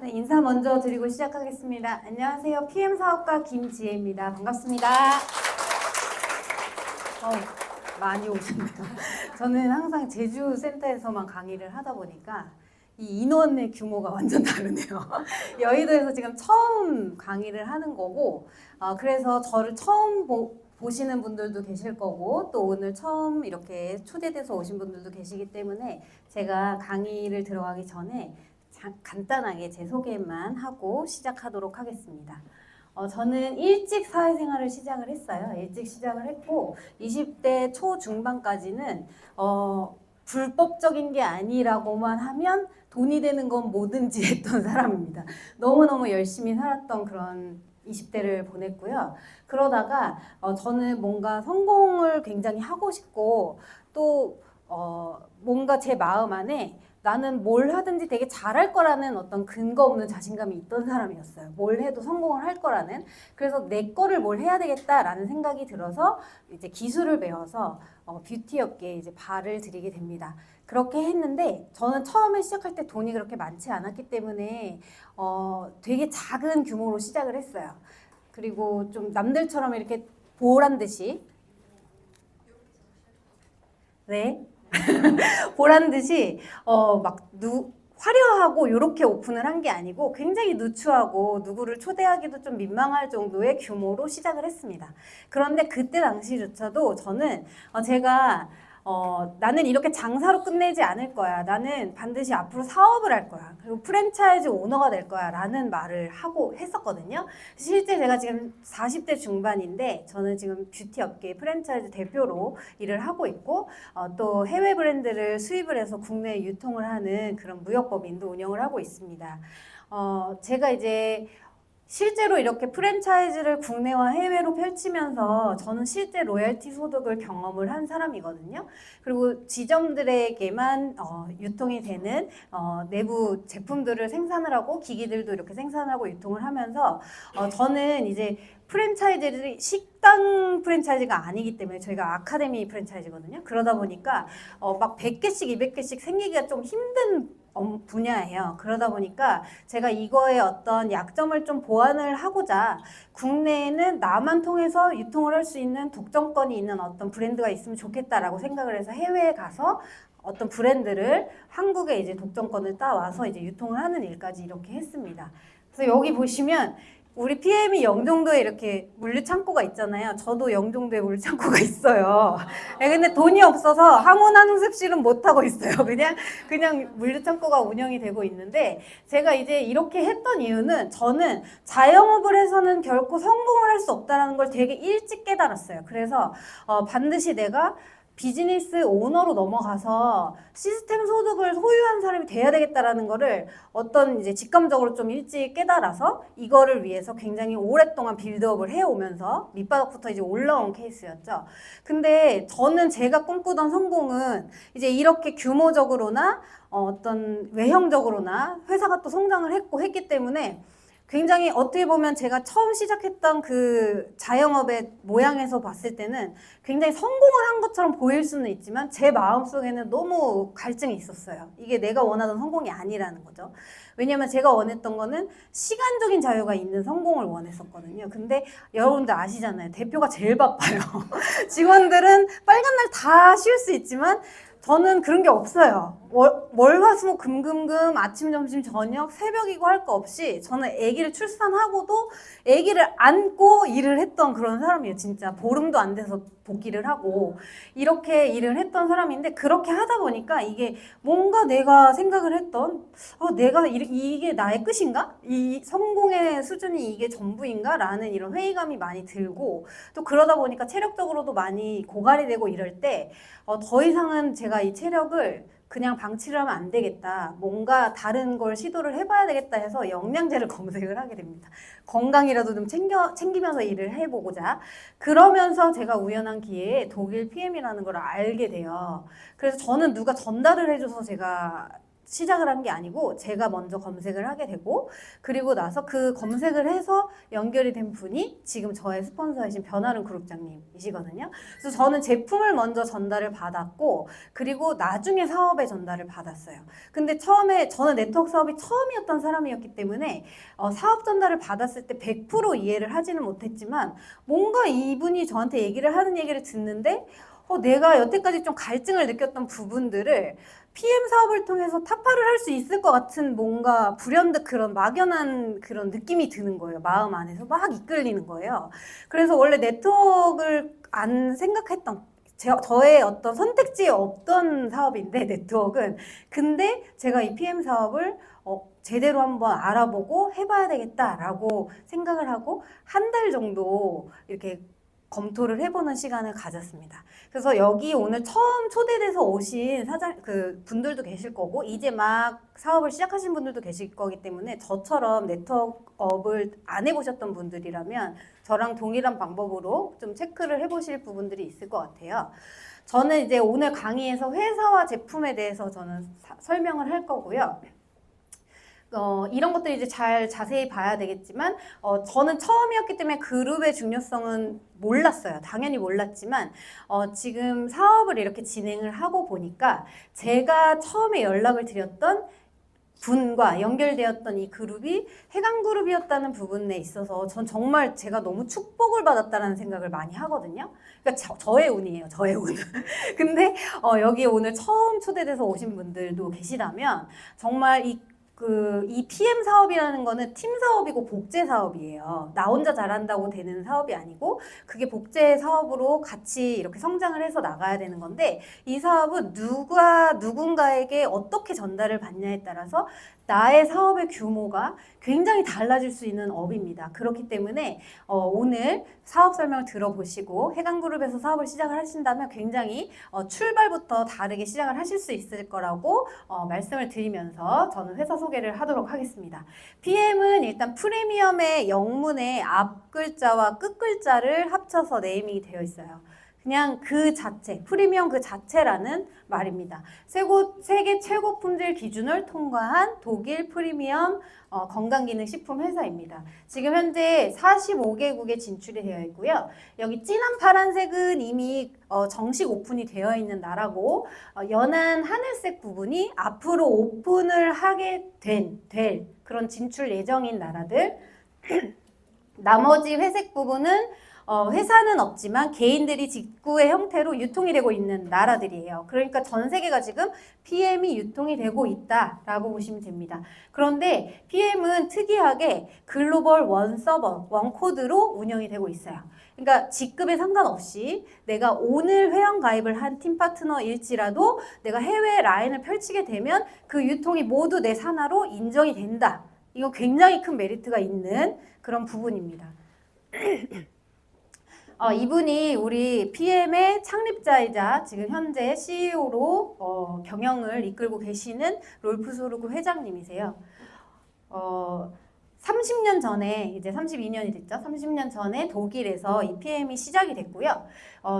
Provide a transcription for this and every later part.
네, 인사 먼저 드리고 시작하겠습니다. 안녕하세요. PM 사업가 김지혜입니다. 반갑습니다. 많이 오셨네요. 저는 항상 제주 센터에서만 강의를 하다 보니까 이 인원의 규모가 완전 다르네요. 여의도에서 지금 처음 강의를 하는 거고, 그래서 저를 처음 보시는 분들도 계실 거고, 또 오늘 처음 이렇게 초대돼서 오신 분들도 계시기 때문에 제가 강의를 들어가기 전에 간단하게 제 소개만 하고 시작하도록 하겠습니다. 저는 일찍 사회생활을 시작을 했어요. 일찍 시작을 했고 20대 초중반까지는 불법적인 게 아니라고만 하면 돈이 되는 건 뭐든지 했던 사람입니다. 너무너무 열심히 살았던 그런 20대를 보냈고요. 그러다가 저는 뭔가 성공을 굉장히 하고 싶고 또 뭔가 제 마음 안에 나는 뭘 하든지 되게 잘할 거라는 어떤 근거 없는 자신감이 있던 사람이었어요. 뭘 해도 성공을 할 거라는. 그래서 내 거를 뭘 해야 되겠다라는 생각이 들어서 이제 기술을 배워서 뷰티 업계에 이제 발을 들이게 됩니다. 그렇게 했는데 저는 처음에 시작할 때 돈이 그렇게 많지 않았기 때문에 되게 작은 규모로 시작을 했어요. 그리고 좀 남들처럼 이렇게 보란 듯이 네. 보란 듯이 화려하고 이렇게 오픈을 한 게 아니고 굉장히 누추하고 누구를 초대하기도 좀 민망할 정도의 규모로 시작을 했습니다. 그런데 그때 당시조차도 저는 제가 나는 이렇게 장사로 끝내지 않을 거야. 나는 반드시 앞으로 사업을 할 거야. 그리고 프랜차이즈 오너가 될 거야. 라는 말을 하고 했었거든요. 실제 제가 지금 40대 중반인데 저는 지금 뷰티 업계 프랜차이즈 대표로 일을 하고 있고 또 해외 브랜드를 수입을 해서 국내에 유통을 하는 그런 무역법인도 운영을 하고 있습니다. 제가 이제 실제로 이렇게 프랜차이즈를 국내와 해외로 펼치면서 저는 실제 로열티 소득을 경험을 한 사람이거든요. 그리고 지점들에게만 유통이 되는 내부 제품들을 생산을 하고 기기들도 이렇게 생산하고 유통을 하면서 저는 이제 프랜차이즈들이 식당 프랜차이즈가 아니기 때문에 저희가 아카데미 프랜차이즈거든요. 그러다 보니까 막 100개씩 200개씩 생기기가 좀 힘든 분야예요. 그러다 보니까 제가 이거의 어떤 약점을 좀 보완을 하고자 국내에는 나만 통해서 유통을 할 수 있는 독점권이 있는 어떤 브랜드가 있으면 좋겠다라고 생각을 해서 해외에 가서 어떤 브랜드를 한국에 이제 독점권을 따와서 이제 유통을 하는 일까지 이렇게 했습니다. 그래서 여기 보시면 우리 PM이 영종도에 이렇게 물류창고가 있잖아요. 저도 영종도에 물류창고가 있어요. 근데 돈이 없어서 항온한응습실은 못하고 있어요. 그냥 물류창고가 운영이 되고 있는데 제가 이제 이렇게 했던 이유는 저는 자영업을 해서는 결코 성공을 할 수 없다는 걸 되게 일찍 깨달았어요. 그래서 반드시 내가 비즈니스 오너로 넘어가서 시스템 소득을 소유한 사람이 돼야 되겠다라는 거를 어떤 이제 직감적으로 좀 일찍 깨달아서 이거를 위해서 굉장히 오랫동안 빌드업을 해오면서 밑바닥부터 이제 올라온 케이스였죠. 근데 저는 제가 꿈꾸던 성공은 이제 이렇게 규모적으로나 어떤 외형적으로나 회사가 또 성장을 했기 때문에 굉장히 어떻게 보면 제가 처음 시작했던 그 자영업의 모양에서 봤을 때는 굉장히 성공을 한 것처럼 보일 수는 있지만 제 마음속에는 너무 갈증이 있었어요. 이게 내가 원하던 성공이 아니라는 거죠. 왜냐면 제가 원했던 거는 시간적인 자유가 있는 성공을 원했었거든요. 근데 여러분들 아시잖아요. 대표가 제일 바빠요. 직원들은 빨간 날 다 쉴 수 있지만 저는 그런 게 없어요. 월, 화, 수, 목, 금 아침, 점심, 저녁, 새벽이고 할 거 없이 저는 아기를 출산하고도 아기를 안고 일을 했던 그런 사람이에요. 진짜 보름도 안 돼서 복귀를 하고 이렇게 일을 했던 사람인데 그렇게 하다 보니까 이게 뭔가 내가 생각을 했던 내가 이게 나의 끝인가? 이 성공의 수준이 이게 전부인가? 라는 이런 회의감이 많이 들고 또 그러다 보니까 체력적으로도 많이 고갈이 되고 이럴 때 더 이상은 제가 이 체력을 그냥 방치를 하면 안 되겠다. 뭔가 다른 걸 시도를 해봐야 되겠다 해서 영양제를 검색을 하게 됩니다. 건강이라도 좀 챙기면서 일을 해보고자. 그러면서 제가 우연한 기회에 독일 PM이라는 걸 알게 돼요. 그래서 저는 누가 전달을 해줘서 제가 시작을 한 게 아니고 제가 먼저 검색을 하게 되고 그리고 나서 그 검색을 해서 연결이 된 분이 지금 저의 스폰서이신 변하는 그룹장님이시거든요. 그래서 저는 제품을 먼저 전달을 받았고 그리고 나중에 사업의 전달을 받았어요. 근데 처음에 저는 네트워크 사업이 처음이었던 사람이었기 때문에 사업 전달을 받았을 때 100% 이해를 하지는 못했지만 뭔가 이분이 저한테 얘기를 하는 얘기를 듣는데 내가 여태까지 좀 갈증을 느꼈던 부분들을 PM 사업을 통해서 타파를 할 수 있을 것 같은 뭔가 불현듯 그런 막연한 그런 느낌이 드는 거예요. 마음 안에서 막 이끌리는 거예요. 그래서 원래 네트워크를 안 생각했던 저의 어떤 선택지에 없던 사업인데 네트워크는 근데 제가 이 PM 사업을 제대로 한번 알아보고 해봐야 되겠다라고 생각을 하고 한 달 정도 이렇게 검토를 해보는 시간을 가졌습니다. 그래서 여기 오늘 처음 초대돼서 오신 분들도 계실 거고 이제 막 사업을 시작하신 분들도 계실 거기 때문에 저처럼 네트워크업을 안 해보셨던 분들이라면 저랑 동일한 방법으로 좀 체크를 해보실 부분들이 있을 것 같아요. 저는 이제 오늘 강의에서 회사와 제품에 대해서 저는 설명을 할 거고요. 이런 것들 이제 자세히 봐야 되겠지만, 저는 처음이었기 때문에 그룹의 중요성은 몰랐어요. 당연히 몰랐지만, 지금 사업을 이렇게 진행을 하고 보니까, 제가 처음에 연락을 드렸던 분과 연결되었던 이 그룹이 해강그룹이었다는 부분에 있어서 전 정말 제가 너무 축복을 받았다는 생각을 많이 하거든요. 그러니까 저의 운이에요. 저의 운. 근데 여기 오늘 처음 초대돼서 오신 분들도 계시다면 정말 이 PM 사업이라는 거는 팀 사업이고 복제 사업이에요. 나 혼자 잘한다고 되는 사업이 아니고 그게 복제 사업으로 같이 이렇게 성장을 해서 나가야 되는 건데 이 사업은 누군가에게 어떻게 전달을 받냐에 따라서 나의 사업의 규모가 굉장히 달라질 수 있는 업입니다. 그렇기 때문에 오늘 사업 설명을 들어보시고 해강그룹에서 사업을 시작을 하신다면 굉장히 출발부터 다르게 시작을 하실 수 있을 거라고 말씀을 드리면서 저는 회사 소개를 하도록 하겠습니다. PM은 일단 프리미엄의 영문의 앞 글자와 끝 글자를 합쳐서 네이밍이 되어 있어요. 그냥 그 자체, 프리미엄 그 자체라는 말입니다. 세계 최고 품질 기준을 통과한 독일 프리미엄 건강기능식품 회사입니다. 지금 현재 45개국에 진출이 되어 있고요. 여기 진한 파란색은 이미 정식 오픈이 되어 있는 나라고 연한 하늘색 부분이 앞으로 오픈을 하게 될 그런 진출 예정인 나라들 나머지 회색 부분은 회사는 없지만 개인들이 직구의 형태로 유통이 되고 있는 나라들이에요. 그러니까 전 세계가 지금 PM이 유통이 되고 있다라고 보시면 됩니다. 그런데 PM은 특이하게 글로벌 원 서버, 원 코드로 운영이 되고 있어요. 그러니까 직급에 상관없이 내가 오늘 회원 가입을 한 팀 파트너일지라도 내가 해외 라인을 펼치게 되면 그 유통이 모두 내 산하로 인정이 된다. 이거 굉장히 큰 메리트가 있는 그런 부분입니다. 이분이 우리 PM의 창립자이자 지금 현재 CEO로 경영을 이끌고 계시는 롤프 소르그 회장님이세요. 30년 전에 이제 32년이 됐죠. 30년 전에 독일에서 이 PM이 시작이 됐고요.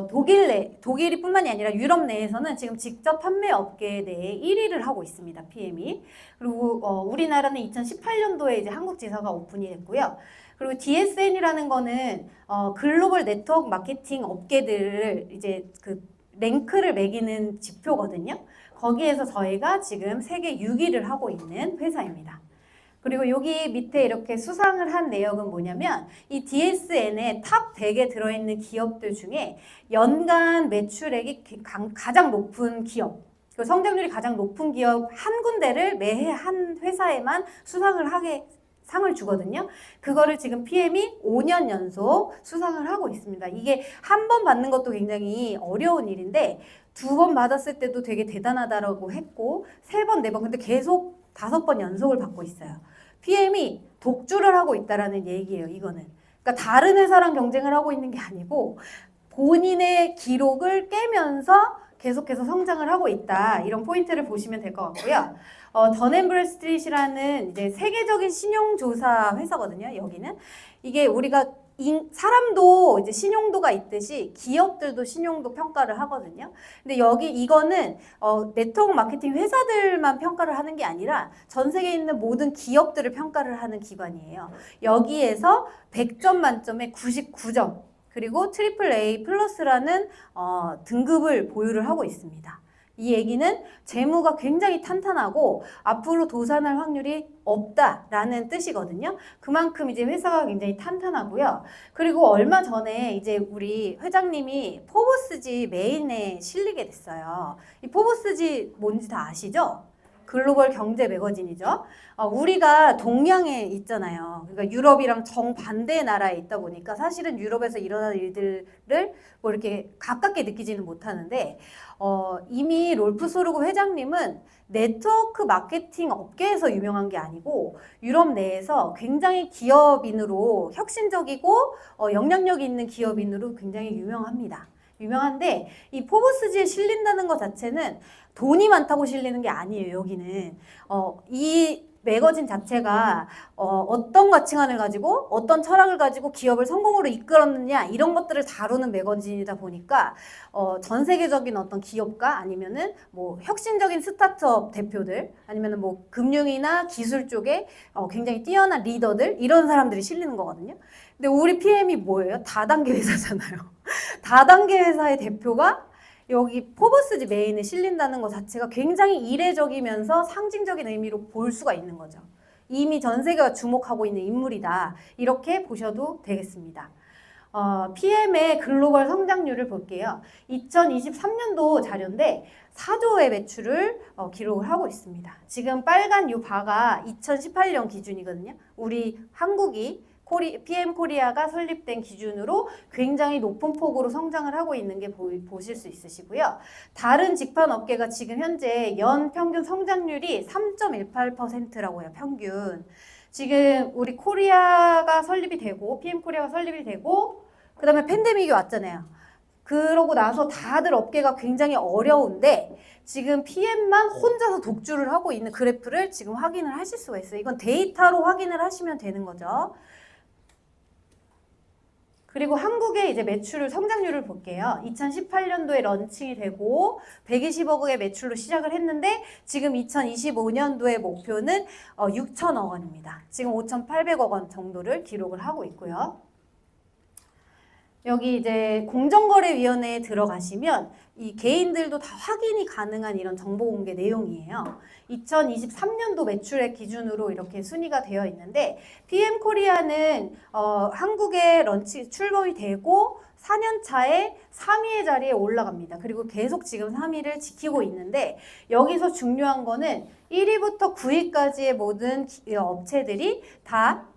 독일이 뿐만이 아니라 유럽 내에서는 지금 직접 판매 업계 내에 1위를 하고 있습니다. PM이. 그리고 우리나라는 2018년도에 이제 한국 지사가 오픈이 됐고요. 그리고 DSN이라는 거는 글로벌 네트워크 마케팅 업계들을 이제 그 랭크를 매기는 지표거든요. 거기에서 저희가 지금 세계 6위를 하고 있는 회사입니다. 그리고 여기 밑에 이렇게 수상을 한 내역은 뭐냐면 이 DSN의 탑 100에 들어있는 기업들 중에 연간 매출액이 가장 높은 기업, 그 성장률이 가장 높은 기업 한 군데를 매해 한 회사에만 상을 주거든요. 그거를 지금 PM이 5년 연속 수상을 하고 있습니다. 이게 한 번 받는 것도 굉장히 어려운 일인데 2번 받았을 때도 되게 대단하다라고 했고 3번, 4번 근데 계속 5번 연속을 받고 있어요. PM이 독주를 하고 있다라는 얘기예요. 이거는. 그러니까 다른 회사랑 경쟁을 하고 있는 게 아니고 본인의 기록을 깨면서 계속해서 성장을 하고 있다. 이런 포인트를 보시면 될 것 같고요. 던앤브래스트릿이라는 이제 세계적인 신용조사 회사거든요. 여기는 이게 우리가 사람도 이제 신용도가 있듯이 기업들도 신용도 평가를 하거든요. 근데 이거는 네트워크 마케팅 회사들만 평가를 하는 게 아니라 전 세계에 있는 모든 기업들을 평가를 하는 기관이에요. 여기에서 100점 만점에 99점 그리고 트리플 A 플러스라는 등급을 보유를 하고 있습니다. 이 얘기는 재무가 굉장히 탄탄하고 앞으로 도산할 확률이 없다라는 뜻이거든요. 그만큼 이제 회사가 굉장히 탄탄하고요. 그리고 얼마 전에 이제 우리 회장님이 포브스지 메인에 실리게 됐어요. 이 포브스지 뭔지 다 아시죠? 글로벌 경제 매거진이죠. 우리가 동양에 있잖아요. 그러니까 유럽이랑 정반대의 나라에 있다 보니까 사실은 유럽에서 일어나는 일들을 뭐 이렇게 가깝게 느끼지는 못하는데 이미 rolf 소르그 회장님은 네트워크 마케팅 업계에서 유명한 게 아니고 유럽 내에서 굉장히 기업인으로 혁신적이고 영향력 있는 기업인으로 굉장히 유명합니다. 유명한데 이 포브스지에 실린다는 것 자체는 돈이 많다고 실리는 게 아니에요. 여기는 이 매거진 자체가 어떤 가치관을 가지고 어떤 철학을 가지고 기업을 성공으로 이끌었느냐 이런 것들을 다루는 매거진이다 보니까 전 세계적인 어떤 기업가 아니면은 뭐 혁신적인 스타트업 대표들 아니면은 뭐 금융이나 기술 쪽에 굉장히 뛰어난 리더들 이런 사람들이 실리는 거거든요. 근데 우리 PM이 뭐예요? 다단계 회사잖아요. 다단계 회사의 대표가 여기 포브스지 메인에 실린다는 것 자체가 굉장히 이례적이면서 상징적인 의미로 볼 수가 있는 거죠. 이미 전 세계가 주목하고 있는 인물이다. 이렇게 보셔도 되겠습니다. PM의 글로벌 성장률을 볼게요. 2023년도 자료인데 4조의 매출을 기록을 하고 있습니다. 지금 빨간 이 바가 2018년 기준이거든요. 우리 한국이 PM 코리아가 설립된 기준으로 굉장히 높은 폭으로 성장을 하고 있는 게 보실 수 있으시고요. 다른 직판 업계가 지금 현재 연 평균 성장률이 3.18%라고 해요. 평균. 지금 우리 코리아가 설립이 되고 PM 코리아가 설립이 되고 그 다음에 팬데믹이 왔잖아요. 그러고 나서 다들 업계가 굉장히 어려운데 지금 PM만 혼자서 독주를 하고 있는 그래프를 지금 확인을 하실 수가 있어요. 이건 데이터로 확인을 하시면 되는 거죠. 그리고 한국의 이제 매출 성장률을 볼게요. 2018년도에 런칭이 되고 120억의 매출로 시작을 했는데 지금 2025년도의 목표는 6천억 원입니다. 지금 5,800억 원 정도를 기록을 하고 있고요. 여기 이제 공정거래위원회에 들어가시면 이 개인들도 다 확인이 가능한 이런 정보 공개 내용이에요. 2023년도 매출액 기준으로 이렇게 순위가 되어 있는데 PM 코리아는 한국에 출범이 되고 4년 차에 3위의 자리에 올라갑니다. 그리고 계속 지금 3위를 지키고 있는데 여기서 중요한 거는 1위부터 9위까지의 모든 업체들이 다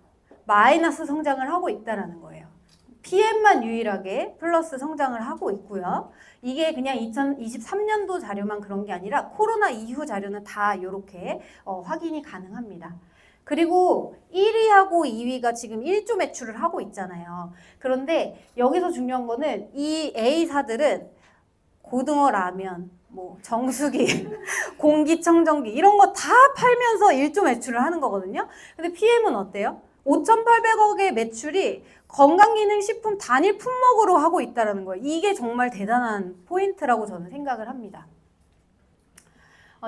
마이너스 성장을 하고 있다는 거예요. PM만 유일하게 플러스 성장을 하고 있고요. 이게 그냥 2023년도 자료만 그런 게 아니라 코로나 이후 자료는 다 이렇게 확인이 가능합니다. 그리고 1위하고 2위가 지금 1조 매출을 하고 있잖아요. 그런데 여기서 중요한 거는 이 A사들은 고등어 라면, 뭐 정수기, 공기청정기 이런 거 다 팔면서 1조 매출을 하는 거거든요. 근데 PM은 어때요? 5,800억의 매출이 건강기능식품 단일 품목으로 하고 있다는 거예요. 이게 정말 대단한 포인트라고 저는 생각을 합니다.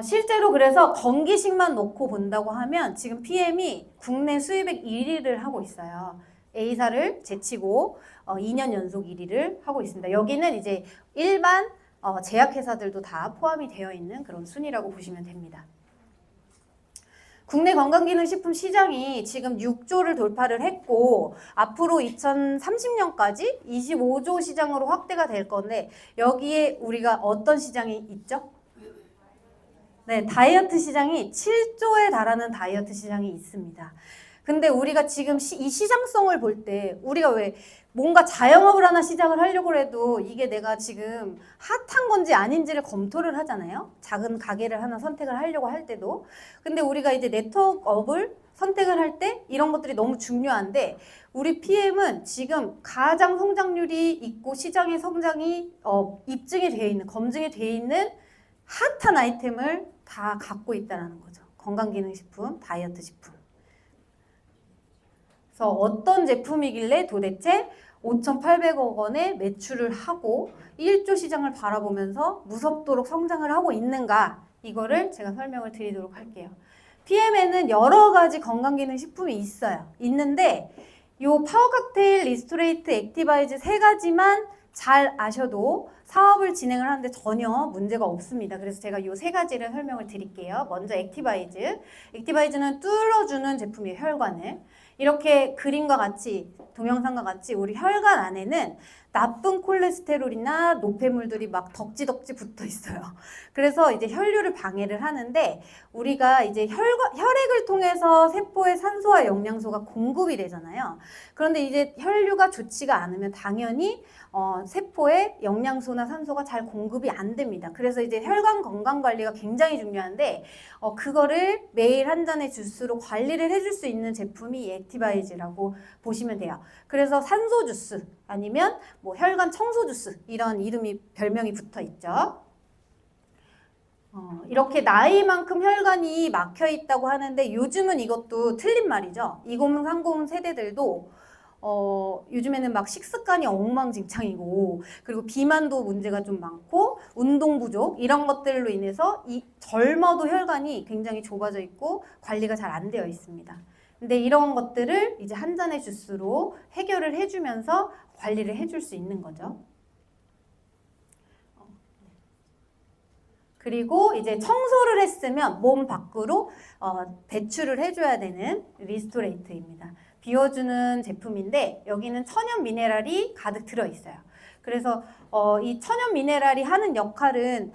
실제로 그래서 건기식만 놓고 본다고 하면 지금 PM이 국내 수입액 1위를 하고 있어요. A사를 제치고 2년 연속 1위를 하고 있습니다. 여기는 이제 일반 제약회사들도 다 포함이 되어 있는 그런 순위라고 보시면 됩니다. 국내 건강기능식품 시장이 지금 6조를 돌파를 했고 앞으로 2030년까지 25조 시장으로 확대가 될 건데 여기에 우리가 어떤 시장이 있죠? 네, 다이어트 시장이 7조에 달하는 다이어트 시장이 있습니다. 근데 우리가 지금 이 시장성을 볼 때 우리가 왜 뭔가 자영업을 하나 시작을 하려고 해도 이게 내가 지금 핫한 건지 아닌지를 검토를 하잖아요. 작은 가게를 하나 선택을 하려고 할 때도. 근데 우리가 이제 네트워크업을 선택을 할 때 이런 것들이 너무 중요한데 우리 PM은 지금 가장 성장률이 있고 시장의 성장이 입증이 되어 있는, 검증이 되어 있는 핫한 아이템을 다 갖고 있다는 거죠. 건강기능식품, 다이어트 식품. 그래서 어떤 제품이길래 도대체 5,800억 원의 매출을 하고 1조 시장을 바라보면서 무섭도록 성장을 하고 있는가, 이거를 제가 설명을 드리도록 할게요. PM에는 여러 가지 건강기능식품이 있어요. 있는데 요 파워칵테일, 리스토레이트, 액티바이즈 세 가지만 잘 아셔도 사업을 진행을 하는데 전혀 문제가 없습니다. 그래서 제가 요 세 가지를 설명을 드릴게요. 먼저 액티바이즈. 액티바이즈는 뚫어주는 제품이에요, 혈관을. 이렇게 그림과 같이, 동영상과 같이 우리 혈관 안에는 나쁜 콜레스테롤이나 노폐물들이 막 덕지덕지 붙어 있어요. 그래서 이제 혈류를 방해를 하는데, 우리가 이제 혈액을 통해서 세포에 산소와 영양소가 공급이 되잖아요. 그런데 이제 혈류가 좋지가 않으면 당연히 세포에 영양소나 산소가 잘 공급이 안 됩니다. 그래서 이제 혈관 건강 관리가 굉장히 중요한데, 그거를 매일 한 잔의 주스로 관리를 해줄 수 있는 제품이 이 액티바이즈라고 보시면 돼요. 그래서 산소 주스 아니면 뭐 혈관 청소 주스, 이런 이름이, 별명이 붙어 있죠. 이렇게 나이만큼 혈관이 막혀 있다고 하는데, 요즘은 이것도 틀린 말이죠. 2030 세대들도 요즘에는 막 식습관이 엉망진창이고, 그리고 비만도 문제가 좀 많고, 운동 부족, 이런 것들로 인해서 젊어도 혈관이 굉장히 좁아져 있고 관리가 잘 안 되어 있습니다. 근데 이런 것들을 이제 한 잔의 주스로 해결을 해주면서 관리를 해줄 수 있는 거죠. 그리고 이제 청소를 했으면 몸 밖으로 배출을 해줘야 되는 리스토레이트입니다. 비워주는 제품인데, 여기는 천연 미네랄이 가득 들어있어요. 그래서 이 천연 미네랄이 하는 역할은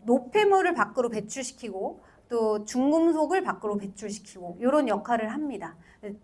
노폐물을 밖으로 배출시키고 또 중금속을 밖으로 배출시키고 이런 역할을 합니다.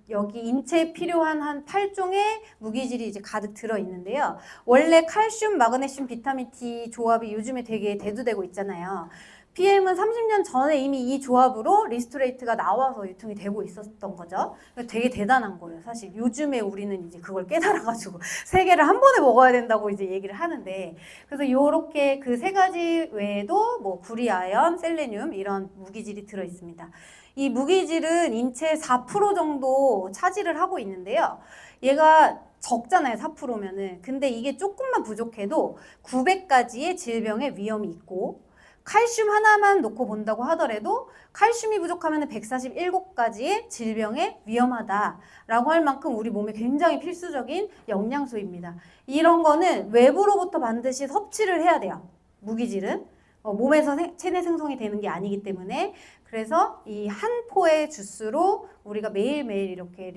여기 인체에 필요한 한 8종의 무기질이 이제 가득 들어있는데요. 원래 칼슘, 마그네슘, 비타민 D 조합이 요즘에 되게 대두되고 있잖아요. PM은 30년 전에 이미 이 조합으로 리스토레이트가 나와서 유통이 되고 있었던 거죠. 되게 대단한 거예요. 사실 요즘에 우리는 이제 그걸 깨달아가지고 세 개를 한 번에 먹어야 된다고 이제 얘기를 하는데, 그래서 요렇게 그 세 가지 외에도 뭐 구리아연, 셀레늄, 이런 무기질이 들어 있습니다. 이 무기질은 인체의 4% 정도 차지를 하고 있는데요. 얘가 적잖아요, 4%면은. 근데 이게 조금만 부족해도 900가지의 질병의 위험이 있고, 칼슘 하나만 놓고 본다고 하더라도 칼슘이 부족하면 147가지의 질병에 위험하다라고 할 만큼 우리 몸에 굉장히 필수적인 영양소입니다. 이런 거는 외부로부터 반드시 섭취를 해야 돼요. 무기질은 몸에서 체내 생성이 되는 게 아니기 때문에. 그래서 이 한 포의 주스로 우리가 매일매일 이렇게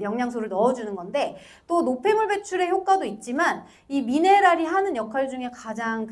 영양소를 넣어주는 건데, 또 노폐물 배출의 효과도 있지만 이 미네랄이 하는 역할 중에 가장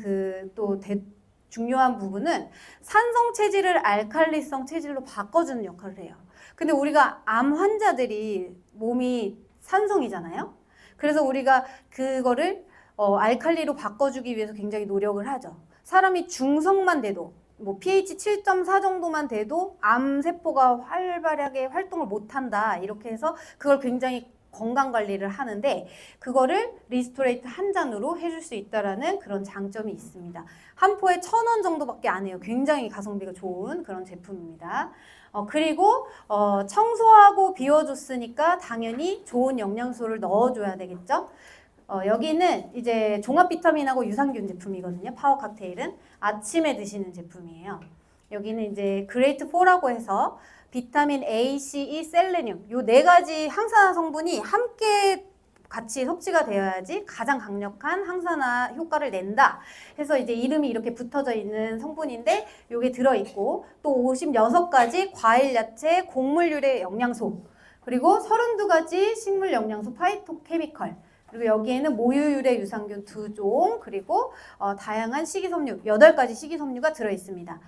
중요한 부분은 산성 체질을 알칼리성 체질로 바꿔주는 역할을 해요. 근데 우리가 암 환자들이 몸이 산성이잖아요. 그래서 우리가 그거를 알칼리로 바꿔주기 위해서 굉장히 노력을 하죠. 사람이 중성만 돼도, 뭐 pH 7.4 정도만 돼도 암세포가 활발하게 활동을 못한다, 이렇게 해서 그걸 굉장히 건강관리를 하는데, 그거를 리스토레이트 한 잔으로 해줄 수 있다라는 그런 장점이 있습니다. 한 포에 1,000원 정도밖에 안 해요. 굉장히 가성비가 좋은 그런 제품입니다. 그리고 청소하고 비워줬으니까 당연히 좋은 영양소를 넣어줘야 되겠죠. 여기는 이제 종합 비타민하고 유산균 제품이거든요. 파워 칵테일은 아침에 드시는 제품이에요. 여기는 이제 그레이트 4라고 해서 비타민 A, C, E, 셀레늄, 요 네 가지 항산화 성분이 함께 같이 섭취가 되어야지 가장 강력한 항산화 효과를 낸다 해서 이제 이름이 이렇게 붙어져 있는 성분인데, 요게 들어있고, 또 56가지 과일, 야채, 곡물류의 영양소, 그리고 32가지 식물 영양소, 파이토케미컬, 그리고 여기에는 모유유래 유산균 2종, 그리고 다양한 식이섬유, 8가지 식이섬유가 들어있습니다.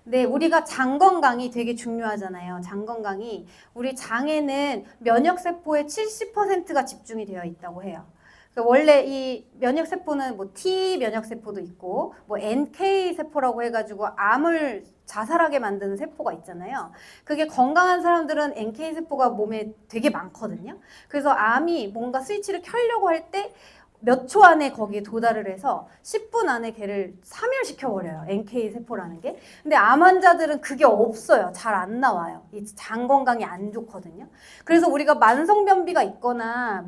네, 우리가 장 건강이 되게 중요하잖아요. 장 건강이, 우리 장에는 면역세포의 70%가 집중이 되어 있다고 해요. 그러니까 원래 이 면역세포는 뭐 T 면역세포도 있고, 뭐 NK 세포라고 해가지고 암을 자살하게 만드는 세포가 있잖아요. 그게 건강한 사람들은 NK 세포가 몸에 되게 많거든요. 그래서 암이 뭔가 스위치를 켜려고 할 때 몇 초 안에 거기에 도달을 해서 10분 안에 걔를 사멸시켜버려요. NK 세포라는 게. 근데 암 환자들은 그게 없어요. 잘 안 나와요. 이 장 건강이 안 좋거든요. 그래서 우리가 만성변비가 있거나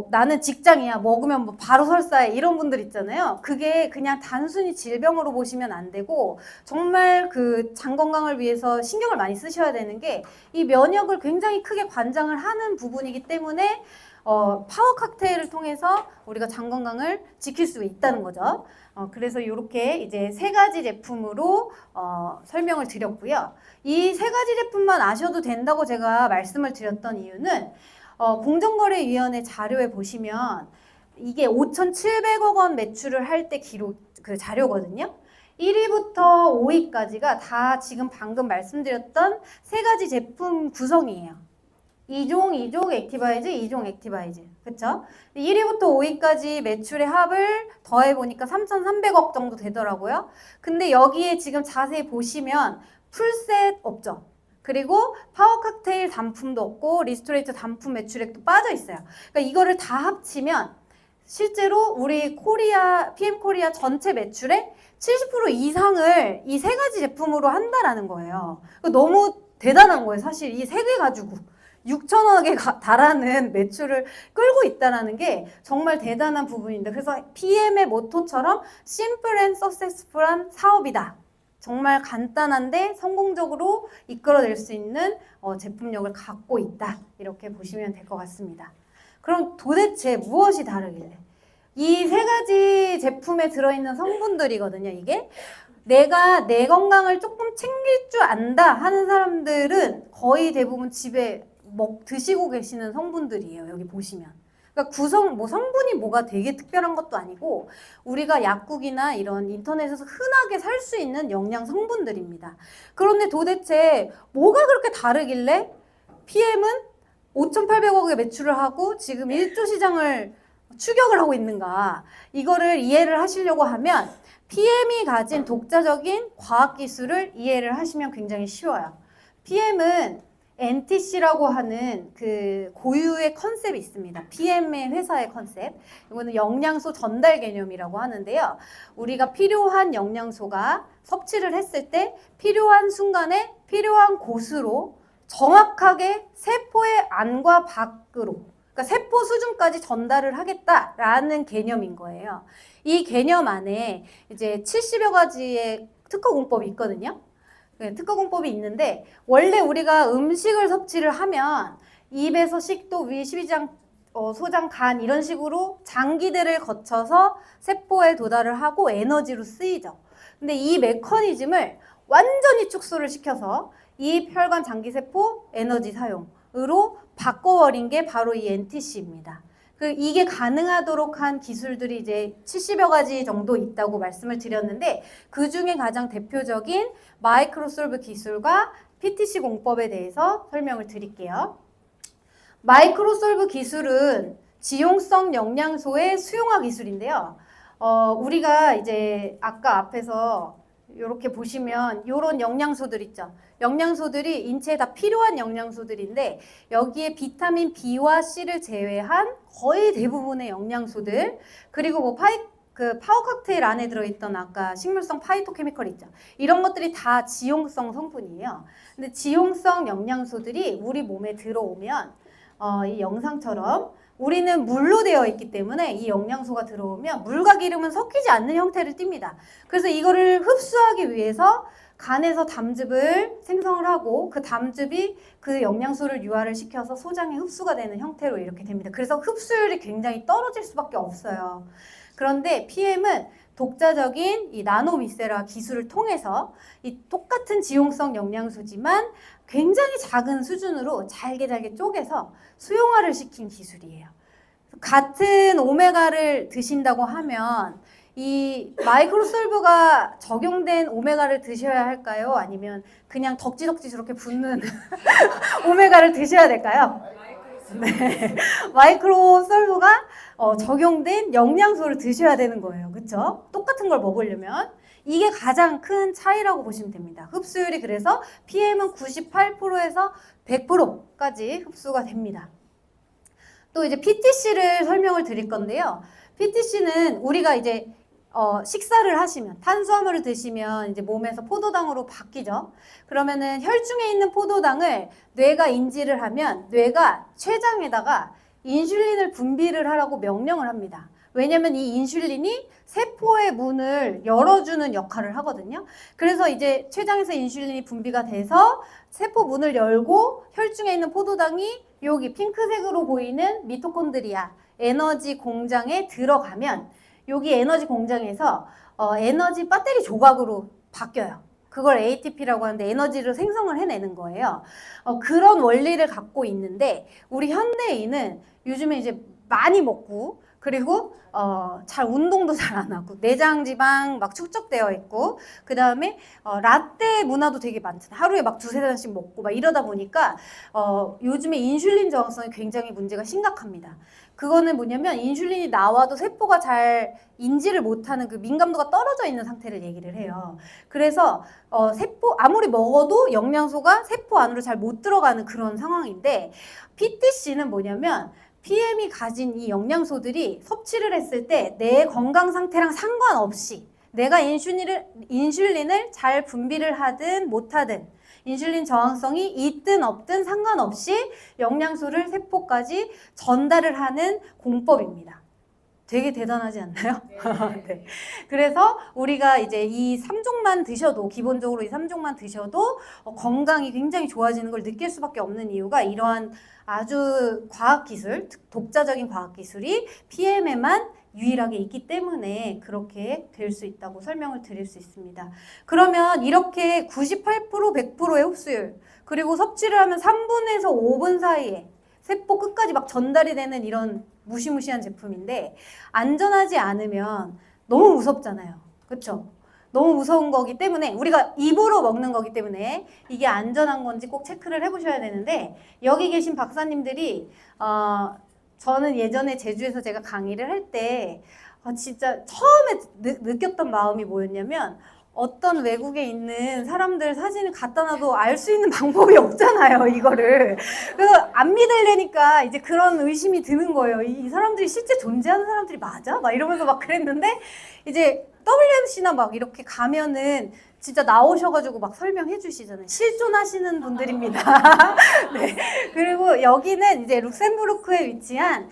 나는 직장이야. 먹으면 뭐 바로 설사해. 이런 분들 있잖아요. 그게 그냥 단순히 질병으로 보시면 안 되고 정말 그 장 건강을 위해서 신경을 많이 쓰셔야 되는 게 이 면역을 굉장히 크게 관장을 하는 부분이기 때문에 파워 칵테일을 통해서 우리가 장 건강을 지킬 수 있다는 거죠. 그래서 이렇게 이제 3가지 제품으로 설명을 드렸고요. 이 3가지 제품만 아셔도 된다고 제가 말씀을 드렸던 이유는 공정거래위원회 자료에 보시면 이게 5,700억 원 매출을 할 때 기록 그 자료거든요. 1위부터 5위까지가 다 지금 방금 말씀드렸던 3가지 제품 구성이에요. 2종 액티바이즈, 2종 액티바이즈. 그쵸? 1위부터 5위까지 매출의 합을 더해보니까 3,300억 정도 되더라고요. 근데 여기에 지금 자세히 보시면 풀셋 없죠? 그리고 파워 칵테일 단품도 없고 리스토레이터 단품 매출액도 빠져 있어요. 그러니까 이거를 다 합치면 실제로 우리 PM 코리아 전체 매출의 70% 이상을 이 3가지 제품으로 한다라는 거예요. 너무 대단한 거예요. 사실 이 3개 가지고 6천억에 달하는 매출을 끌고 있다는 게 정말 대단한 부분인데, 그래서 PM의 모토처럼 심플 앤 서섹스풀한 사업이다. 정말 간단한데 성공적으로 이끌어낼 수 있는 제품력을 갖고 있다. 이렇게 보시면 될 것 같습니다. 그럼 도대체 무엇이 다르길래? 이 3가지 제품에 들어있는 성분들이거든요. 이게 내가 내 건강을 조금 챙길 줄 안다 하는 사람들은 거의 대부분 집에 드시고 계시는 성분들이에요. 여기 보시면. 그러니까 성분이 뭐가 되게 특별한 것도 아니고 우리가 약국이나 이런 인터넷에서 흔하게 살 수 있는 영양 성분들입니다. 그런데 도대체 뭐가 그렇게 다르길래 PM은 5,800억의 매출을 하고 지금 1조 시장을 추격을 하고 있는가? 이거를 이해를 하시려고 하면 PM이 가진 독자적인 과학기술을 이해를 하시면 굉장히 쉬워요. PM은 NTC라고 하는 그 고유의 컨셉이 있습니다. PM의 회사의 컨셉. 이거는 영양소 전달 개념이라고 하는데요. 우리가 필요한 영양소가 섭취를 했을 때 필요한 순간에 필요한 곳으로 정확하게 세포의 안과 밖으로, 그러니까 세포 수준까지 전달을 하겠다라는 개념인 거예요. 이 개념 안에 이제 70여 가지의 특허공법이 있거든요. 특허공법이 있는데 원래 우리가 음식을 섭취를 하면 입에서 식도, 위, 십이장, 소장, 간 이런 식으로 장기들을 거쳐서 세포에 도달을 하고 에너지로 쓰이죠. 근데 이 메커니즘을 완전히 축소를 시켜서 이 혈관 장기세포 에너지 사용으로 바꿔버린 게 바로 이 NTC입니다. 이게 가능하도록 한 기술들이 이제 70여 가지 정도 있다고 말씀을 드렸는데 그 중에 가장 대표적인 마이크로솔브 기술과 PTC 공법에 대해서 설명을 드릴게요. 마이크로솔브 기술은 지용성 영양소의 수용화 기술인데요. 우리가 이제 아까 앞에서 이렇게 보시면 이런 영양소들 있죠. 영양소들이 인체에 다 필요한 영양소들인데 여기에 비타민 B와 C를 제외한 거의 대부분의 영양소들, 그리고 파워 칵테일 안에 들어있던 아까 식물성 파이토케미컬 있죠. 이런 것들이 다 지용성 성분이에요. 근데 지용성 영양소들이 우리 몸에 들어오면 이 영상처럼 우리는 물로 되어 있기 때문에 이 영양소가 들어오면 물과 기름은 섞이지 않는 형태를 띱니다. 그래서 이거를 흡수하기 위해서 간에서 담즙을 생성을 하고 그 담즙이 그 영양소를 유화를 시켜서 소장에 흡수가 되는 형태로 이렇게 됩니다. 그래서 흡수율이 굉장히 떨어질 수밖에 없어요. 그런데 PM은 독자적인 이 나노미세라 기술을 통해서 이 똑같은 지용성 영양소지만 굉장히 작은 수준으로 잘게 쪼개서 수용화를 시킨 기술이에요. 같은 오메가를 드신다고 하면 이 마이크로솔브가 적용된 오메가를 드셔야 할까요? 아니면 그냥 덕지덕지 저렇게 붙는 오메가를 드셔야 될까요? 네, 마이크로솔브가 적용된 영양소를 드셔야 되는 거예요. 그쵸? 똑같은 걸 먹으려면. 이게 가장 큰 차이라고 보시면 됩니다. 흡수율이 그래서 PM은 98%에서 100%까지 흡수가 됩니다. 또 이제 PTC를 설명을 드릴 건데요. PTC는 우리가 이제 식사를 하시면 탄수화물을 드시면 이제 몸에서 포도당으로 바뀌죠. 그러면은 혈중에 있는 포도당을 뇌가 인지를 하면 뇌가 췌장에다가 인슐린을 분비를 하라고 명령을 합니다. 왜냐면 이 인슐린이 세포의 문을 열어주는 역할을 하거든요. 그래서 이제 췌장에서 인슐린이 분비가 돼서 세포 문을 열고 혈중에 있는 포도당이 여기 핑크색으로 보이는 미토콘드리아 에너지 공장에 들어가면 여기 에너지 공장에서 에너지 배터리 조각으로 바뀌어요. 그걸 ATP라고 하는데 에너지를 생성을 해내는 거예요. 그런 원리를 갖고 있는데 우리 현대인은 요즘에 이제 많이 먹고 그리고 잘 운동도 잘 안 하고 내장 지방 막 축적되어 있고 그 다음에 라떼 문화도 되게 많잖아요. 하루에 막 두세 잔씩 먹고 막 이러다 보니까 요즘에 인슐린 저항성이 굉장히 문제가 심각합니다. 그거는 뭐냐면 인슐린이 나와도 세포가 잘 인지를 못하는 그 민감도가 떨어져 있는 상태를 얘기를 해요. 그래서 세포 아무리 먹어도 영양소가 세포 안으로 잘 못 들어가는 그런 상황인데 PTC는 뭐냐면 PM이 가진 이 영양소들이 섭취를 했을 때 내 건강 상태랑 상관없이 내가 인슐린을 잘 분비를 하든 못하든 인슐린 저항성이 있든 없든 상관없이 영양소를 세포까지 전달을 하는 공법입니다. 되게 대단하지 않나요? 네. 그래서 우리가 이제 이 3종만 드셔도 기본적으로 이 3종만 드셔도 건강이 굉장히 좋아지는 걸 느낄 수밖에 없는 이유가 이러한 아주 과학기술, 독자적인 과학기술이 PM에만 유일하게 있기 때문에 그렇게 될 수 있다고 설명을 드릴 수 있습니다. 그러면 이렇게 98% 100%의 흡수율 그리고 섭취를 하면 3분에서 5분 사이에 세포 끝까지 막 전달이 되는 이런 무시무시한 제품인데 안전하지 않으면 너무 무섭잖아요. 그렇죠? 너무 무서운 거기 때문에 우리가 입으로 먹는 거기 때문에 이게 안전한 건지 꼭 체크를 해보셔야 되는데 여기 계신 박사님들이 저는 예전에 제주에서 제가 강의를 할 때 진짜 처음에 느꼈던 마음이 뭐였냐면 어떤 외국에 있는 사람들 사진을 갖다 놔도 알 수 있는 방법이 없잖아요, 이거를. 그래서 안 믿으려니까 이제 그런 의심이 드는 거예요. 이 사람들이 실제 존재하는 사람들이 맞아? 막 이러면서 막 그랬는데 이제 WMC나 막 이렇게 가면은 진짜 나오셔가지고 막 설명해 주시잖아요. 실존하시는 분들입니다. 네. 그리고 여기는 이제 룩셈부르크에 위치한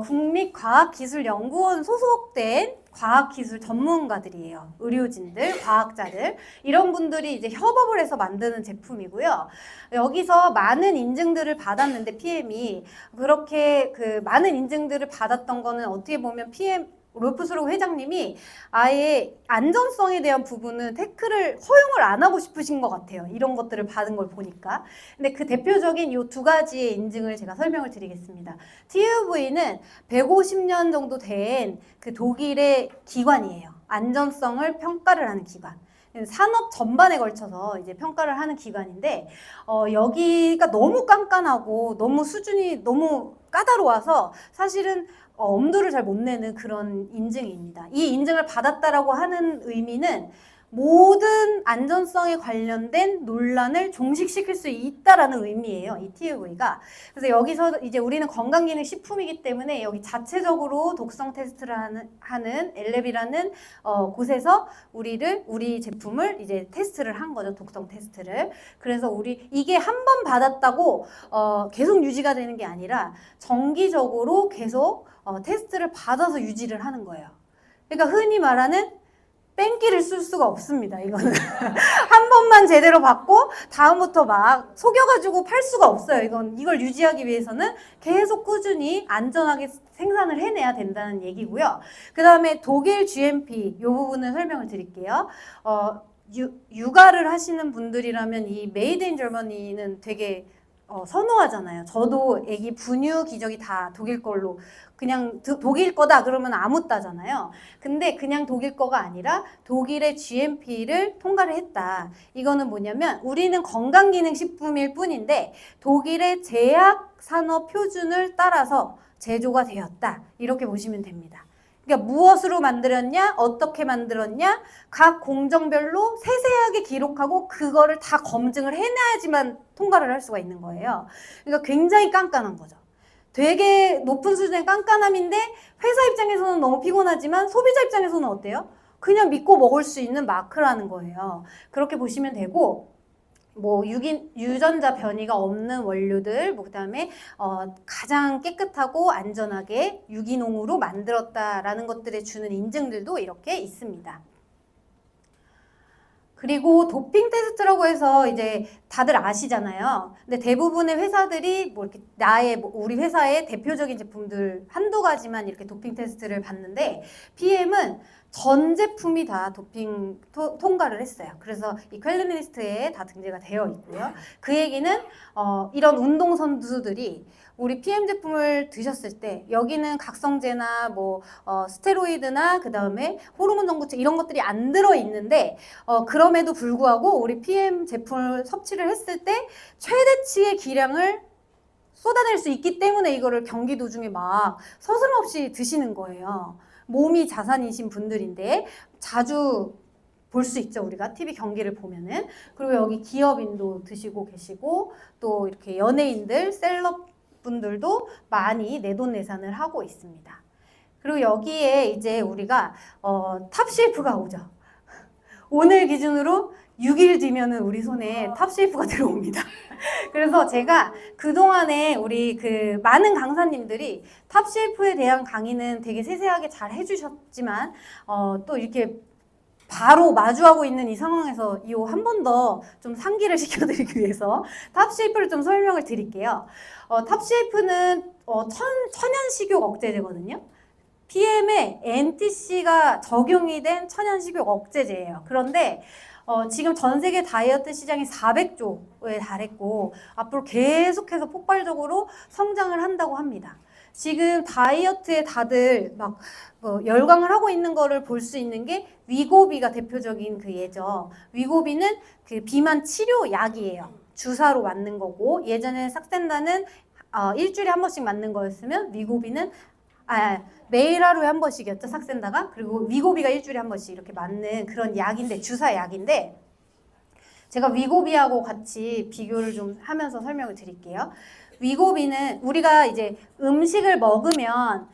국립과학기술연구원 소속된 과학기술 전문가들이에요. 의료진들, 과학자들 이런 분들이 이제 협업을 해서 만드는 제품이고요. 여기서 많은 인증들을 받았는데 PM이 그렇게 그 많은 인증들을 받았던 거는 어떻게 보면 PM 롤프스로 회장님이 아예 안전성에 대한 부분은 태클을 허용을 안 하고 싶으신 것 같아요. 이런 것들을 받은 걸 보니까. 근데 그 대표적인 이 두 가지의 인증을 제가 설명을 드리겠습니다. TUV는 150년 정도 된 그 독일의 기관이에요. 안전성을 평가를 하는 기관. 산업 전반에 걸쳐서 이제 평가를 하는 기관인데 여기가 너무 깐깐하고 너무 수준이 너무 까다로워서 사실은 엄두를 잘 못 내는 그런 인증입니다. 이 인증을 받았다라고 하는 의미는 모든 안전성에 관련된 논란을 종식시킬 수 있다라는 의미예요. 이 TUV가. 그래서 여기서 이제 우리는 건강기능식품이기 때문에 여기 자체적으로 독성 테스트를 하는 엘렙이라는 곳에서 우리 제품을 이제 테스트를 한 거죠. 독성 테스트를. 그래서 이게 한 번 받았다고 계속 유지가 되는 게 아니라 정기적으로 계속 테스트를 받아서 유지를 하는 거예요. 그러니까 흔히 말하는 뺑기를 쓸 수가 없습니다. 이거는 한 번만 제대로 받고 다음부터 막 속여가지고 팔 수가 없어요. 이걸 유지하기 위해서는 계속 꾸준히 안전하게 생산을 해내야 된다는 얘기고요. 그 다음에 독일 GMP 이 부분을 설명을 드릴게요. 육아를 하시는 분들이라면 이 메이드 인 저머니는 되게 선호하잖아요. 저도 애기 분유 기저귀 다 독일 걸로 그냥 독일 거다 그러면 아무 따잖아요. 근데 그냥 독일 거가 아니라 독일의 GMP를 통과를 했다. 이거는 뭐냐면 우리는 건강기능식품일 뿐인데 독일의 제약산업 표준을 따라서 제조가 되었다. 이렇게 보시면 됩니다. 그러니까 무엇으로 만들었냐, 어떻게 만들었냐, 각 공정별로 세세하게 기록하고 그거를 다 검증을 해놔야지만 통과를 할 수가 있는 거예요. 그러니까 굉장히 깐깐한 거죠. 되게 높은 수준의 깐깐함인데 회사 입장에서는 너무 피곤하지만 소비자 입장에서는 어때요? 그냥 믿고 먹을 수 있는 마크라는 거예요. 그렇게 보시면 되고, 뭐 유전자 변이가 없는 원료들, 뭐 그다음에 가장 깨끗하고 안전하게 유기농으로 만들었다라는 것들에 주는 인증들도 이렇게 있습니다. 그리고 도핑 테스트라고 해서 이제 다들 아시잖아요. 근데 대부분의 회사들이 뭐 이렇게 우리 회사의 대표적인 제품들 한두 가지만 이렇게 도핑 테스트를 받는데, PM은 전 제품이 다 도핑 통과를 했어요. 그래서 이 퀄리리스트에 다 등재가 되어 있고요. 그 얘기는 이런 운동 선수들이 우리 PM 제품을 드셨을 때 여기는 각성제나 뭐 스테로이드나 그 다음에 호르몬 정보체 이런 것들이 안 들어 있는데 그럼에도 불구하고 우리 PM 제품을 섭취를 했을 때 최대치의 기량을 쏟아낼 수 있기 때문에 이거를 경기 도중에 막 서슴없이 드시는 거예요. 몸이 자산이신 분들인데 자주 볼 수 있죠. 우리가 TV 경기를 보면은. 그리고 여기 기업인도 드시고 계시고 또 이렇게 연예인들, 셀럽 분들도 많이 내돈내산을 하고 있습니다. 그리고 여기에 이제 우리가 탑쉐이프가 오죠. 오늘 기준으로 6일 뒤면은 우리 손에 탑쉐이프가 들어옵니다. 그래서 제가 그동안에 우리 그 많은 강사님들이 탑쉐이프에 대한 강의는 되게 세세하게 잘 해주셨지만 또 이렇게 바로 마주하고 있는 이 상황에서 이 한 번 더 좀 상기를 시켜드리기 위해서 탑쉐이프를 좀 설명을 드릴게요. 탑쉐이프는 천연 식욕 억제제거든요. PM에 NTC가 적용이 된 천연 식욕 억제제예요. 그런데 지금 전 세계 다이어트 시장이 400조에 달했고 앞으로 계속해서 폭발적으로 성장을 한다고 합니다. 지금 다이어트에 다들 막 열광을 하고 있는 거를 볼 수 있는 게 위고비가 대표적인 그 예죠. 위고비는 그 비만 치료 약이에요. 주사로 맞는 거고, 예전에 삭센다는 일주일에 한 번씩 맞는 거였으면 위고비는 매일 하루에 한 번씩이었죠, 삭센다가. 그리고 위고비가 일주일에 한 번씩 이렇게 맞는 그런 약인데, 주사 약인데, 제가 위고비하고 같이 비교를 좀 하면서 설명을 드릴게요. 위고비는 우리가 이제 음식을 먹으면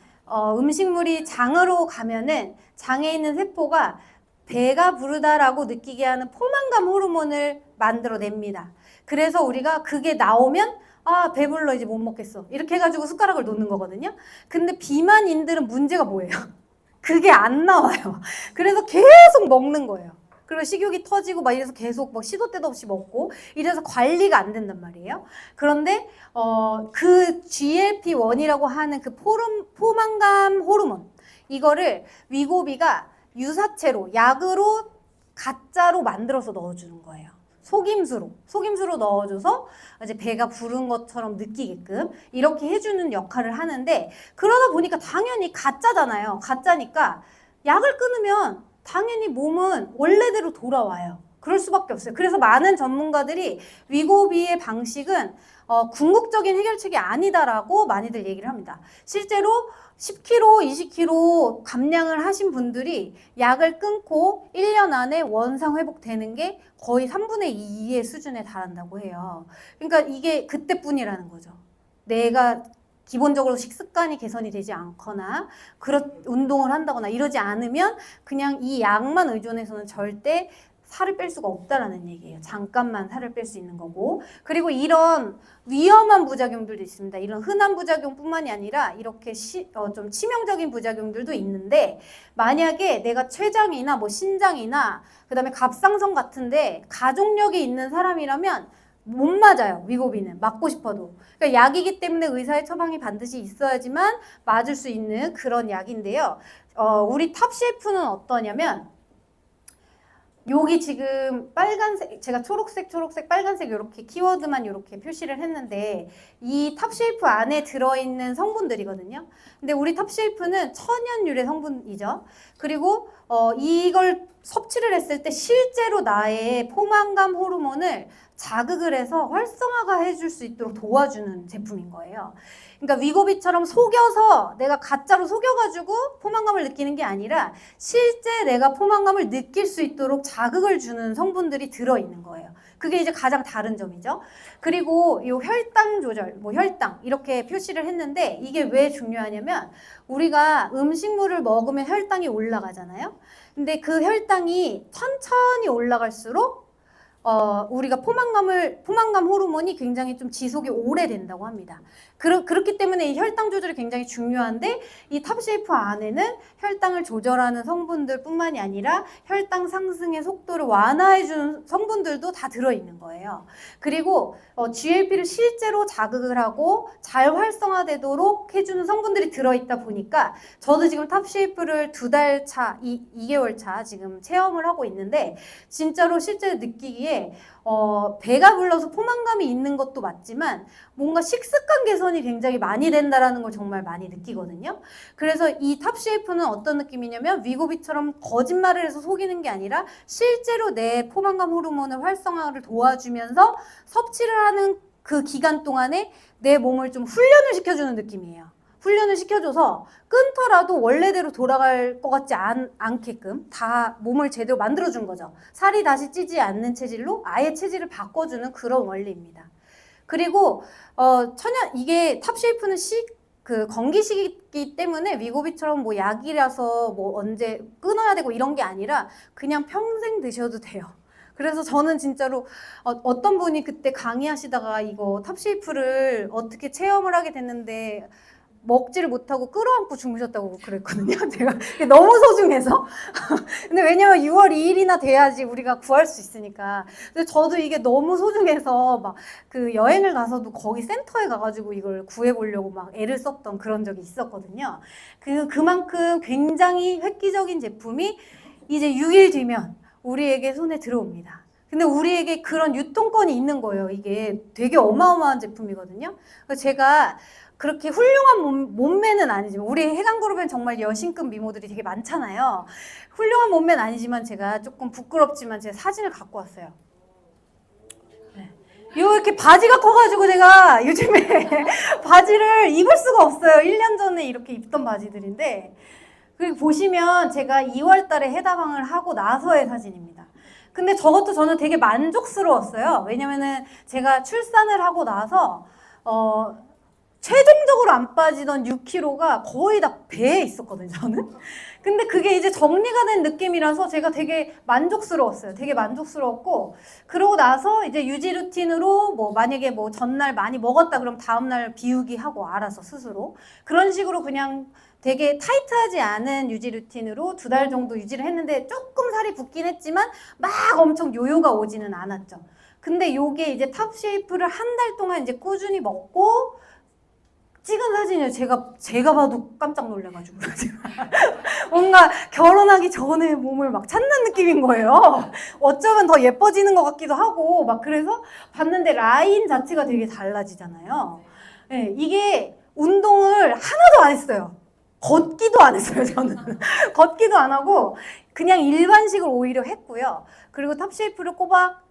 음식물이 장으로 가면은 장에 있는 세포가 배가 부르다라고 느끼게 하는 포만감 호르몬을 만들어냅니다. 그래서 우리가 그게 나오면 배불러 이제 못 먹겠어 이렇게 해가지고 숟가락을 놓는 거거든요. 근데 비만인들은 문제가 뭐예요? 그게 안 나와요. 그래서 계속 먹는 거예요. 그리고 식욕이 터지고 막 이래서 계속 막 시도 때도 없이 먹고 이래서 관리가 안 된단 말이에요. 그런데 그 GLP-1이라고 하는 그 포만감 호르몬 이거를 위고비가 유사체로 약으로 가짜로 만들어서 넣어주는 거예요. 속임수로 넣어줘서 이제 배가 부른 것처럼 느끼게끔 이렇게 해주는 역할을 하는데, 그러다 보니까 당연히 가짜잖아요. 가짜니까 약을 끊으면 당연히 몸은 원래대로 돌아와요. 그럴 수밖에 없어요. 그래서 많은 전문가들이 위고비의 방식은 궁극적인 해결책이 아니다라고 많이들 얘기를 합니다. 실제로 10kg, 20kg 감량을 하신 분들이 약을 끊고 1년 안에 원상 회복되는 게 거의 3분의 2의 수준에 달한다고 해요. 그러니까 이게 그때뿐이라는 거죠. 내가 기본적으로 식습관이 개선이 되지 않거나 운동을 한다거나 이러지 않으면 그냥 이 약만 의존해서는 절대 살을 뺄 수가 없다라는 얘기예요. 잠깐만 살을 뺄 수 있는 거고. 그리고 이런 위험한 부작용들도 있습니다. 이런 흔한 부작용뿐만이 아니라 이렇게 좀 치명적인 부작용들도 있는데, 만약에 내가 췌장이나 뭐 신장이나 그다음에 갑상선 같은데 가족력이 있는 사람이라면 못 맞아요. 위고비는 맞고 싶어도. 그러니까 약이기 때문에 의사의 처방이 반드시 있어야지만 맞을 수 있는 그런 약인데요. 우리 탑쉐이프는 어떠냐면, 여기 지금 빨간색, 제가 초록색, 빨간색 이렇게 키워드만 이렇게 표시를 했는데 이 탑쉐이프 안에 들어있는 성분들이거든요. 근데 우리 탑쉐이프는 천연 유래 성분이죠. 그리고 이걸 섭취를 했을 때 실제로 나의 포만감 호르몬을 자극을 해서 활성화가 해줄 수 있도록 도와주는 제품인 거예요. 그러니까 위고비처럼 속여서 내가 가짜로 속여가지고 포만감을 느끼는 게 아니라 실제 내가 포만감을 느낄 수 있도록 자극을 주는 성분들이 들어있는 거예요. 그게 이제 가장 다른 점이죠. 그리고 이 혈당 조절, 뭐 혈당 이렇게 표시를 했는데 이게 왜 중요하냐면 우리가 음식물을 먹으면 혈당이 올라가잖아요. 근데 그 혈당이 천천히 올라갈수록 우리가 포만감 호르몬이 굉장히 좀 지속이 오래 된다고 합니다. 그렇기 때문에 이 혈당 조절이 굉장히 중요한데 이 탑쉐이프 안에는 혈당을 조절하는 성분들 뿐만이 아니라 혈당 상승의 속도를 완화해주는 성분들도 다 들어있는 거예요. 그리고 GLP를 실제로 자극을 하고 잘 활성화되도록 해주는 성분들이 들어있다 보니까 저도 지금 탑쉐이프를 2달 차, 2개월 차 지금 체험을 하고 있는데 진짜로 실제로 느끼기에 배가 불러서 포만감이 있는 것도 맞지만 뭔가 식습관 개선이 굉장히 많이 된다라는 걸 정말 많이 느끼거든요. 그래서 이 탑쉐이프는 어떤 느낌이냐면 위고비처럼 거짓말을 해서 속이는 게 아니라 실제로 내 포만감 호르몬의 활성화를 도와주면서 섭취를 하는 그 기간 동안에 내 몸을 좀 훈련을 시켜주는 느낌이에요. 훈련을 시켜줘서 끊더라도 원래대로 돌아갈 것 같지 않게끔 다 몸을 제대로 만들어준 거죠. 살이 다시 찌지 않는 체질로 아예 체질을 바꿔주는 그런 원리입니다. 그리고 이게 탑쉐이프는 그 건기식이기 때문에 위고비처럼 뭐 약이라서 뭐 언제 끊어야 되고 이런 게 아니라 그냥 평생 드셔도 돼요. 그래서 저는 진짜로 어떤 분이 그때 강의하시다가 이거 탑쉐이프를 어떻게 체험을 하게 됐는데 먹지를 못하고 끌어안고 주무셨다고 그랬거든요. 제가 너무 소중해서. 근데 왜냐면 6월 2일이나 돼야지 우리가 구할 수 있으니까. 근데 저도 이게 너무 소중해서 막 그 여행을 가서도 거기 센터에 가가지고 이걸 구해보려고 막 애를 썼던 그런 적이 있었거든요. 그만큼 굉장히 획기적인 제품이 이제 6일 뒤면 우리에게 손에 들어옵니다. 근데 우리에게 그런 유통권이 있는 거예요. 이게 되게 어마어마한 제품이거든요. 그래서 제가 그렇게 훌륭한 몸매는 아니지만 우리 해강그룹엔 정말 여신급 미모들이 되게 많잖아요. 훌륭한 몸매는 아니지만 제가 조금 부끄럽지만 제가 사진을 갖고 왔어요. 네. 이렇게 바지가 커가지고 제가 요즘에 바지를 입을 수가 없어요. 1년 전에 이렇게 입던 바지들인데 그리고 보시면 제가 2월 달에 해다방을 하고 나서의 사진입니다. 근데 저것도 저는 되게 만족스러웠어요. 왜냐면은 제가 출산을 하고 나서 최종적으로 안 빠지던 6kg가 거의 다 배에 있었거든요, 저는. 근데 그게 이제 정리가 된 느낌이라서 제가 되게 만족스러웠어요. 되게 만족스러웠고, 그러고 나서 이제 유지 루틴으로 뭐 만약에 뭐 전날 많이 먹었다 그럼 다음날 비우기 하고 알아서 스스로. 그런 식으로 그냥 되게 타이트하지 않은 유지 루틴으로 2달 정도 유지를 했는데 조금 살이 붙긴 했지만 막 엄청 요요가 오지는 않았죠. 근데 요게 이제 탑쉐이프를 한 달 동안 이제 꾸준히 먹고 찍은 사진이에요. 제가 봐도 깜짝 놀래가지고. 뭔가 결혼하기 전에 몸을 막 찾는 느낌인 거예요. 어쩌면 더 예뻐지는 것 같기도 하고, 막 그래서 봤는데 라인 자체가 되게 달라지잖아요. 네, 이게 운동을 하나도 안 했어요. 걷기도 안 했어요, 저는. 걷기도 안 하고, 그냥 일반식을 오히려 했고요. 그리고 탑쉐이프를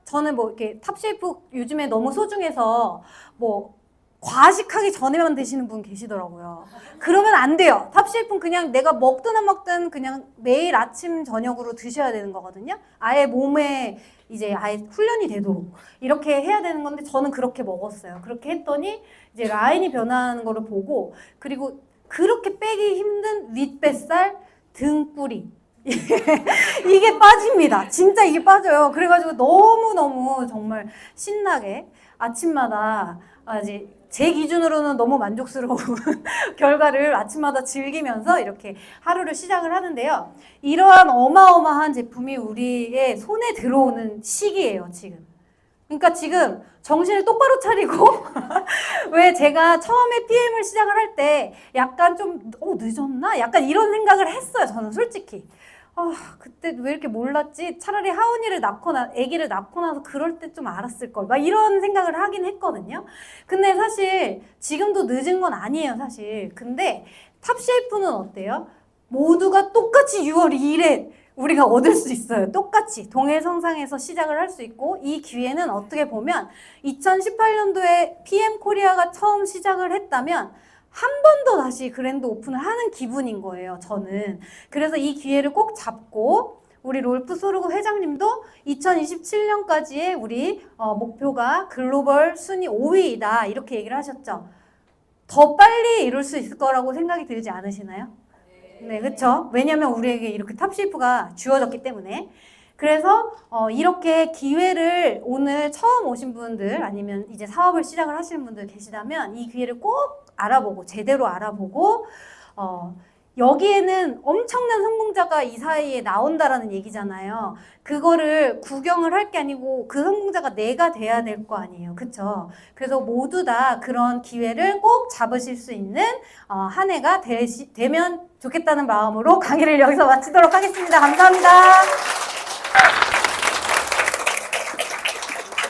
저는 뭐 이렇게 탑쉐이프 요즘에 너무 소중해서 뭐, 과식하기 전에만 드시는 분 계시더라고요. 그러면 안 돼요. 탑쉐이프는 그냥 내가 먹든 안 먹든 그냥 매일 아침 저녁으로 드셔야 되는 거거든요. 아예 몸에 이제 아예 훈련이 되도록 이렇게 해야 되는 건데 저는 그렇게 먹었어요. 그렇게 했더니 이제 라인이 변하는 거를 보고 그리고 그렇게 빼기 힘든 윗뱃살, 등뿌리 이게 빠집니다. 진짜 이게 빠져요. 그래가지고 너무너무 정말 신나게 아침마다 아직 제 기준으로는 너무 만족스러운 결과를 아침마다 즐기면서 이렇게 하루를 시작을 하는데요. 이러한 어마어마한 제품이 우리의 손에 들어오는 시기예요, 지금. 그러니까 지금 정신을 똑바로 차리고 왜 제가 처음에 PM을 시작을 할 때 약간 좀 늦었나? 약간 이런 생각을 했어요, 저는 솔직히. 그때 왜 이렇게 몰랐지? 차라리 하은이를 아기를 낳고 나서 그럴 때 좀 알았을 걸. 막 이런 생각을 하긴 했거든요. 근데 사실 지금도 늦은 건 아니에요, 사실. 근데 탑쉐이프는 어때요? 모두가 똑같이 6월 2일에 우리가 얻을 수 있어요. 똑같이 동해성상에서 시작을 할 수 있고, 이 기회는 어떻게 보면 2018년도에 PM 코리아가 처음 시작을 했다면 한 번 더 다시 그랜드 오픈을 하는 기분인 거예요, 저는. 그래서 이 기회를 꼭 잡고, 우리 롤프 소르고 회장님도 2027년까지의 우리 목표가 글로벌 순위 5위이다 이렇게 얘기를 하셨죠. 더 빨리 이룰 수 있을 거라고 생각이 들지 않으시나요? 네, 그렇죠. 왜냐하면 우리에게 이렇게 탑셰이프가 주어졌기 때문에. 그래서 이렇게 기회를 오늘 처음 오신 분들 아니면 이제 사업을 시작을 하시는 분들 계시다면 이 기회를 꼭 알아보고 제대로 알아보고 여기에는 엄청난 성공자가 이 사이에 나온다라는 얘기잖아요. 그거를 구경을 할 게 아니고 그 성공자가 내가 돼야 될 거 아니에요. 그쵸? 그래서 모두 다 그런 기회를 꼭 잡으실 수 있는 한 해가 되면 좋겠다는 마음으로 강의를 여기서 마치도록 하겠습니다. 감사합니다.